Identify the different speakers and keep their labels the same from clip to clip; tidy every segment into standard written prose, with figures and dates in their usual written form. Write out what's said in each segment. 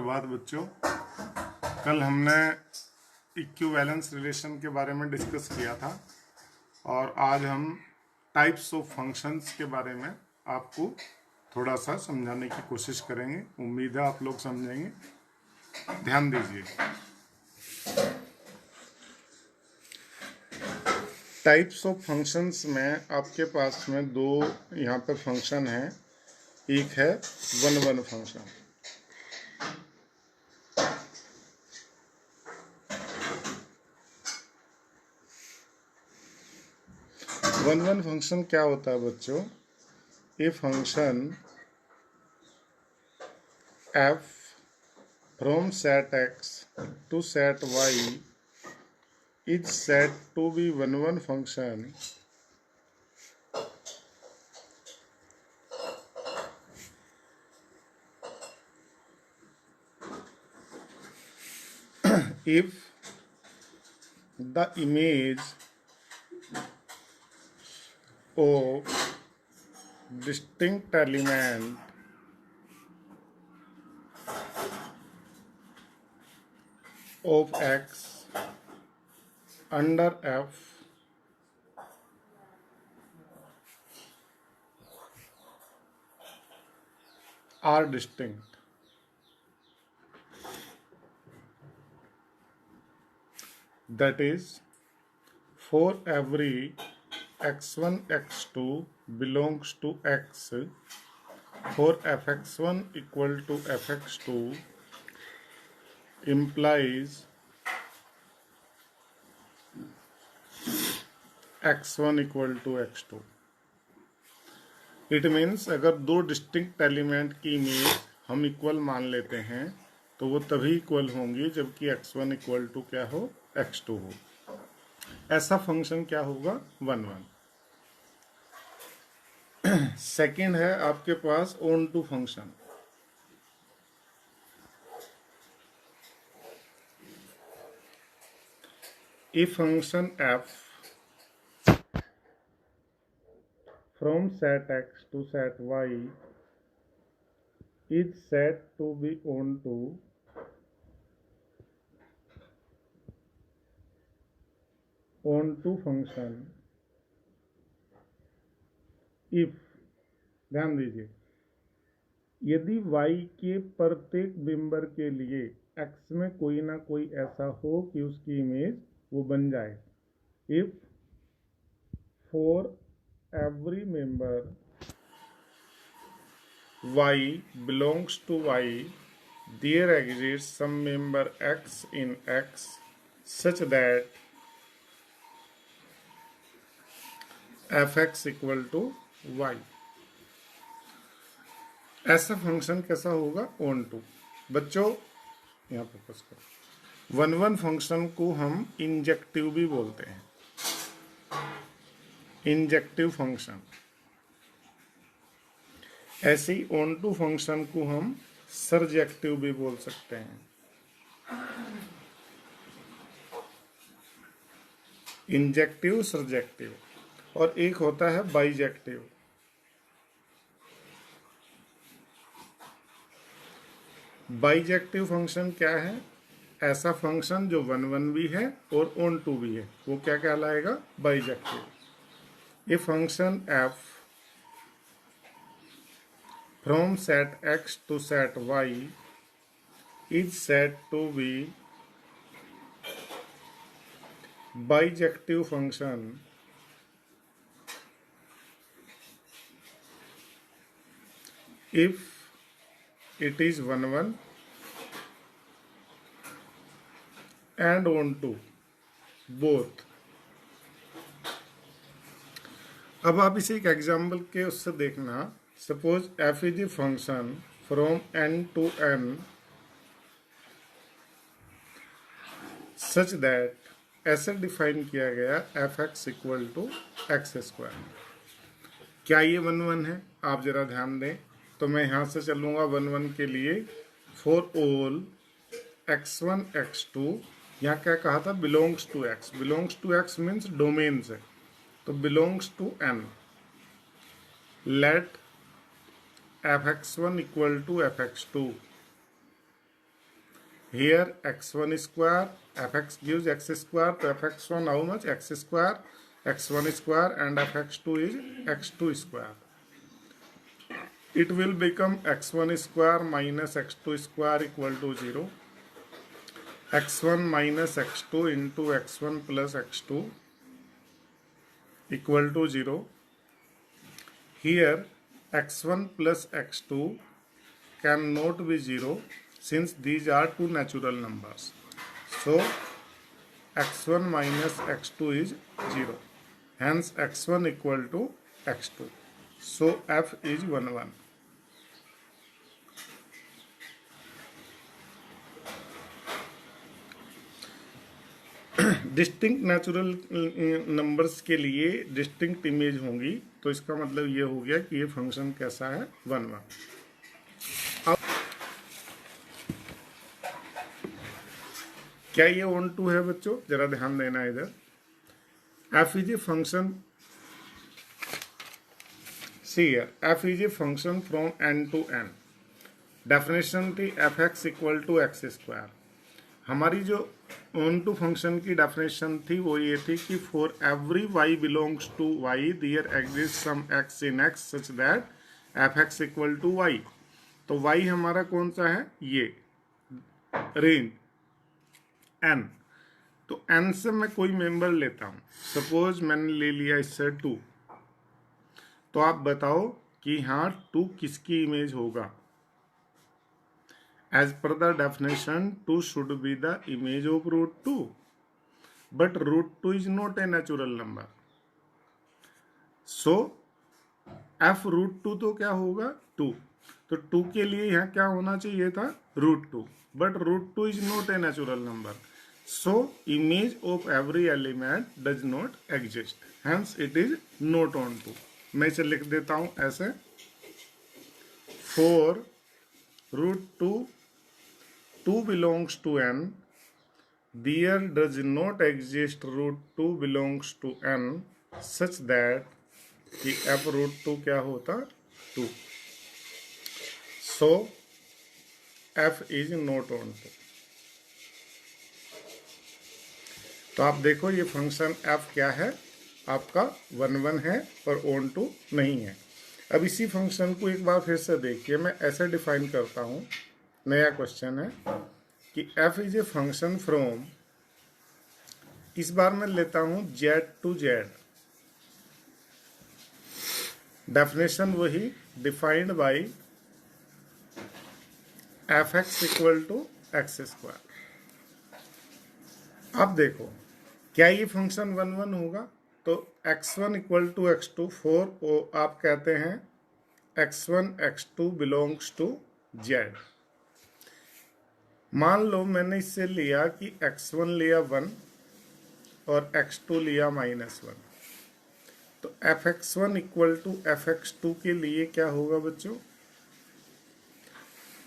Speaker 1: सुप्रभात बच्चों। कल हमने इक्विवेलेंस रिलेशन के बारे में डिस्कस किया था और आज हम टाइप्स ऑफ फंक्शंस के बारे में आपको थोड़ा सा समझाने की कोशिश करेंगे। उम्मीद है आप लोग समझेंगे। ध्यान दीजिए। टाइप्स ऑफ फंक्शंस में आपके पास में दो यहाँ पे फंक्शन है। एक है वन फंक्शन। वन फंक्शन क्या होता है बच्चों? ए function f from set x to set y is said to be one function if the image of distinct element of x under f are distinct. That is, for every x1 x2 belongs to x, for fx1 equal to fx2 implies x1 equal to x2. It means अगर दो distinct element की image हम equal मान लेते हैं तो वो तभी इक्वल होंगी जबकि x1 इक्वल टू क्या हो, x2 हो। ऐसा फंक्शन क्या होगा? वन। सेकेंड है आपके पास onto function. A function f from set x to set y is said to be onto function if, ध्यान दीजिए, यदि y के प्रत्येक मेंबर के लिए x में कोई ना कोई ऐसा हो कि उसकी इमेज वो बन जाए। if for every member y belongs to y, there exists some member x in x such that fx equal to y। ऐसा फंक्शन कैसा होगा? Onto. बच्चों यहाँ फोकस करो। वन फंक्शन को हम इंजेक्टिव भी बोलते हैं। Injective function. ऐसे ही ऑन टू फंक्शन को हम सर्जेक्टिव भी बोल सकते हैं। Injective, surjective. और एक होता है बाइजेक्टिव। बाइजेक्टिव फंक्शन क्या है? ऐसा फंक्शन जो वन भी है और ऑन टू भी है, वो क्या कहलाएगा? Bijective. A function f from set x to set y is said to be bijective function if it is one and onto both। अब आप इसे एक एग्जाम्पल के उससे देखना। Suppose f is a function from n to n such that, ऐसे define किया गया fx equal to x square. क्या ये वन है? आप जरा ध्यान दें तो मैं यहां से चलूंगा वन के लिए। फॉर ऑल x1 x2, यहाँ क्या कहा था? Belongs to x। Belongs to x means domain से, तो belongs to n। Let fx1 equal to fx2 here x1 square, fx gives x square, तो fx1 how much? X square, x1 square, and fx2 is x2 square. It will become x1 square minus x2 square equal to 0. x1 minus x2 into x1 plus x2 equal to 0. Here x1 plus x2 cannot be 0 since these are two natural numbers. So x1 minus x2 is 0. Hence x1 equal to x2. So f is 1 1. Distinct natural numbers के लिए distinct image होंगी, तो इसका मतलब ये हो गया कि ये फंक्शन कैसा है? 1 1. अब क्या ये ऑन टू है बच्चों? जरा ध्यान देना इधर. F is a function, see here, F is a function from N to N. Definition थी F x equal to x square. हमारी जो ऑन टू फंक्शन की डेफिनेशन थी वो ये थी कि for every Y belongs to Y there exist some X in X such that F x equal to Y. तो वाई हमारा कौन सा है? ये रेंज एन. तो एन से मैं कोई मेंबर लेता हूं. सपोज मैंने ले लिया इससे 2. तो आप बताओ कि यहाँ 2 किसकी इमेज होगा? As per the definition, 2 should be the image of root 2. But root 2 is not a natural number. So, f root 2 तो क्या होगा? 2. तो 2 के लिए यहाँ क्या होना चाहिए था? root 2. But root 2 is not a natural number. So, image of every element does not exist. Hence, it is not on 2. मैं इसे लिख देता हूँ ऐसे. For root 2 belongs to n, there does not exist root 2 belongs to n such that कि f root 2 क्या होता? 2. So f is not on 2. तो आप देखो ये फंक्शन f क्या है? आपका 1 1 है और on 2 नहीं है. अब इसी फंक्शन को एक बार फिर से देखिए. मैं ऐसे डिफाइन करता हूँ. नया क्वेश्चन है कि f is a function from, इस बार मैं लेता हूं z टू z. डेफिनेशन वही, defined by f x equal to x square. अब देखो क्या ये फंक्शन 1 1 होगा? तो x1 इक्वल टू x2 4 आप कहते हैं x1 x2 belongs to z. मान लो मैंने इससे लिया कि x1 लिया 1 और x2 लिया -1. तो fx1 इक्वल टू fx2 के लिए क्या होगा बच्चों?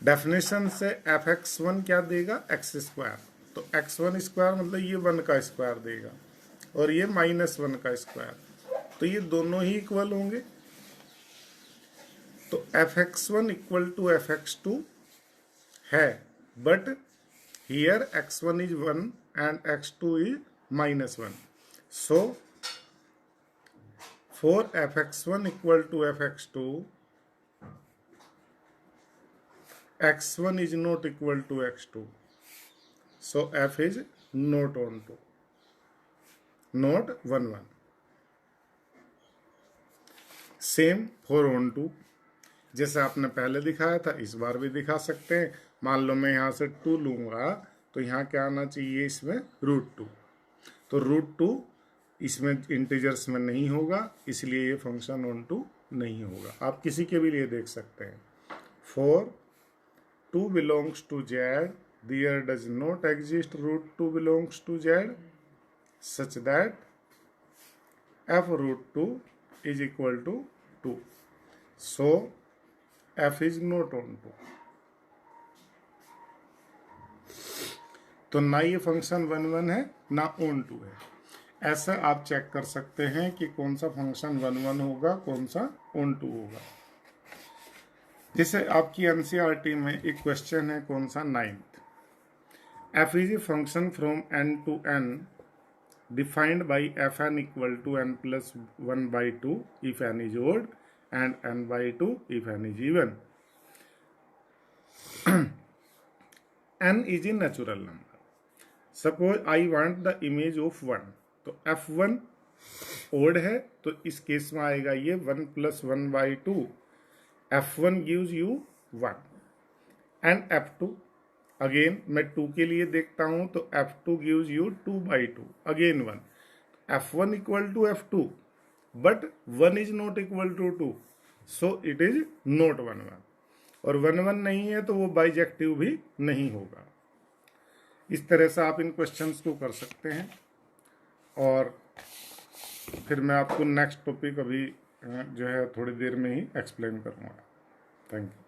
Speaker 1: डेफिनेशन से fx1 क्या देगा? x square. तो x1 स्क्वायर मतलब ये 1 का स्क्वायर देगा और ये -1 का स्क्वायर. तो ये दोनों ही इक्वल होंगे. तो fx1 इक्वल टू fx2 है. But here x1 is 1 and x2 is -1. So for fx1 equal to fx2, x1 is not equal to x2. So f is not on 2, not 1 1. Same for on 2. जैसे आपने पहले दिखाया था इस बार भी दिखा सकते हैं. मान लो मैं यहाँ से 2 लूँगा तो यहाँ क्या आना चाहिए? इसमें √2. तो √2 इसमें इंटीजर्स में नहीं होगा, इसलिए ये फंक्शन ऑन 2 नहीं होगा. आप किसी के भी लिए देख सकते हैं. For 2 belongs to z, there does not exist √2 belongs to z such that f √2 is equal to 2. So f is not on 2. तो ना ये फंक्शन 1 1 है ना ऑन 2 है. ऐसा आप चेक कर सकते हैं कि कौन सा फंक्शन 1 1 होगा, कौन सा ऑन 2 होगा. जैसे आपकी एनसीईआरटी में एक क्वेश्चन है कौन सा 9th. f is a function from n to n defined by fn equal to n plus 1 by 2 if n is odd and n by 2 if n is even. n is a natural number. Suppose I want the image of 1, तो f1 odd है तो इस case में आएगा ये 1 plus 1 by 2. f1 gives you 1 and f2 again मैं 2 के लिए देखता हूं तो f2 gives you 2 by 2 again 1. f1 equal to f2 but 1 is not equal to 2 so it is not 1 1 और 1 1 नहीं है तो वो बाइजेक्टिव भी नहीं होगा. इस तरह से आप इन क्वेश्चंस को कर सकते हैं और फिर मैं आपको नेक्स्ट टॉपिक अभी जो है थोड़ी देर में ही एक्सप्लेन करूँगा. Thank you.